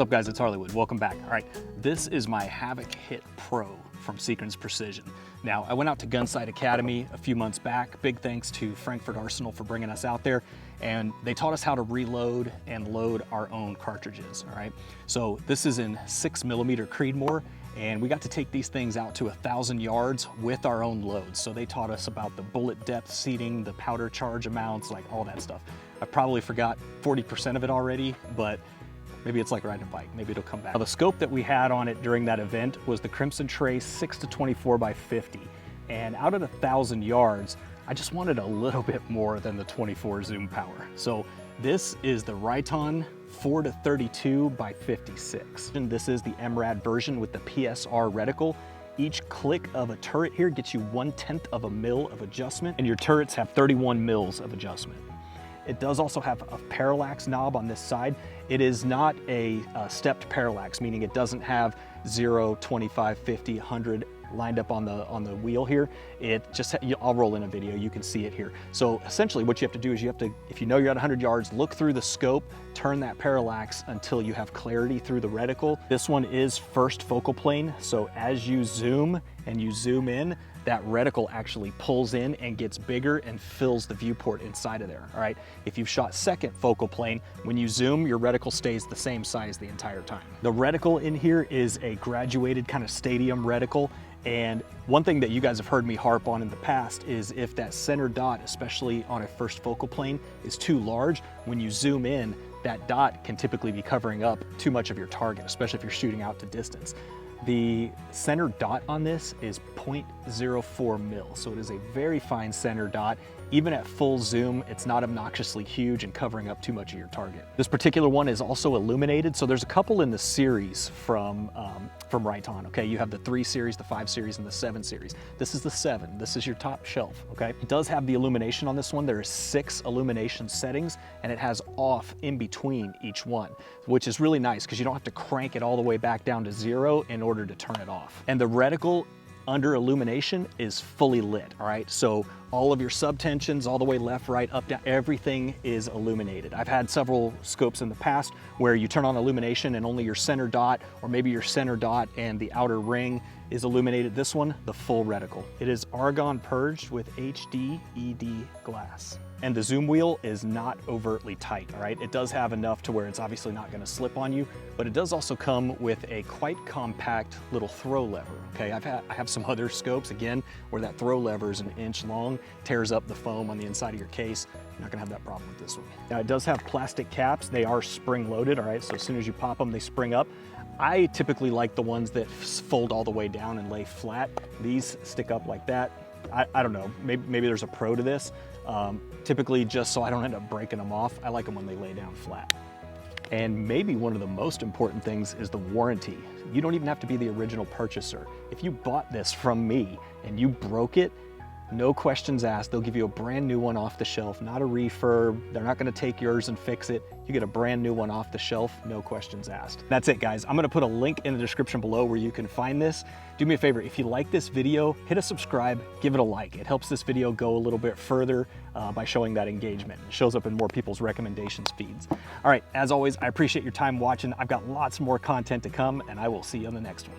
up guys, it's HarleyWood, welcome back. All right, this is my Havoc Hit Pro from Sequence Precision. Now, I went out to Gunsight Academy a few months back. Big thanks to Frankfurt Arsenal for bringing us out there. And they taught us how to reload and load our own cartridges, all right? So this is in 6mm Creedmoor, and we got to take these things out to 1,000 yards with our own loads. So they taught us about the bullet depth seating, the powder charge amounts, like all that stuff. I probably forgot 40% of it already, but maybe it's like riding a bike, maybe it'll come back. Now, the scope that we had on it during that event was the Crimson Trace 6-24 by 50. And out at 1,000 yards, I just wanted a little bit more than the 24 zoom power. So this is the Riton 4-32 by 56. And this is the MRAD version with the PSR reticle. Each click of a turret here gets you 1/10 of a mil of adjustment, and your turrets have 31 mils of adjustment. It does also have a parallax knob on this side. It is not a stepped parallax, meaning it doesn't have 0, 25, 50, 100 lined up on the wheel here. It just, I'll roll in a video, you can see it here. So essentially what you have to do is you have to, if you know you're at 100 yards, look through the scope, turn that parallax until you have clarity through the reticle. This one is first focal plane, so as you zoom and you zoom in, that reticle actually pulls in and gets bigger and fills the viewport inside of there, all right? If you've shot second focal plane, when you zoom, your reticle stays the same size the entire time. The reticle in here is a graduated kind of stadium reticle, and one thing that you guys have heard me harp on in the past is if that center dot, especially on a first focal plane, is too large, when you zoom in, that dot can typically be covering up too much of your target, especially if you're shooting out to distance. The center dot on this is 0.04 mil, so it is a very fine center dot. Even at full zoom, it's not obnoxiously huge and covering up too much of your target. This particular one is also illuminated, so there's a couple in the series from Riton, okay? You have the 3 series, the 5 series, and the 7 series. This is the 7, this is your top shelf, okay? It does have the illumination on this one. There are 6 illumination settings, and it has off in between each one, which is really nice because you don't have to crank it all the way back down to 0 in order to turn it off. And the reticle under illumination is fully lit, all right? So all of your subtensions, all the way left, right, up, down, everything is illuminated. I've had several scopes in the past where you turn on illumination and only your center dot, or maybe your center dot and the outer ring is illuminated. This one, the full reticle. It is argon purged with HD ED glass. And the zoom wheel is not overtly tight, all right? It does have enough to where it's obviously not gonna slip on you, but it does also come with a quite compact little throw lever, okay? I have some other scopes, again, where that throw lever is 1 inch long, tears up the foam on the inside of your case. You're not gonna have that problem with this one. Now, it does have plastic caps. They are spring loaded, all right? So as soon as you pop them, they spring up. I typically like the ones that fold all the way down and lay flat. These stick up like that. I don't know, maybe there's a pro to this. Typically, just so I don't end up breaking them off, I like them when they lay down flat. And maybe one of the most important things is the warranty. You don't even have to be the original purchaser. If you bought this from me and you broke it, no questions asked. They'll give you a brand new one off the shelf, not a refurb. They're not gonna take yours and fix it. You get a brand new one off the shelf, no questions asked. That's it, guys. I'm gonna put a link in the description below where you can find this. Do me a favor, if you like this video, hit a subscribe, give it a like. It helps this video go a little bit further by showing that engagement. It shows up in more people's recommendations feeds. All right, as always, I appreciate your time watching. I've got lots more content to come, and I will see you on the next one.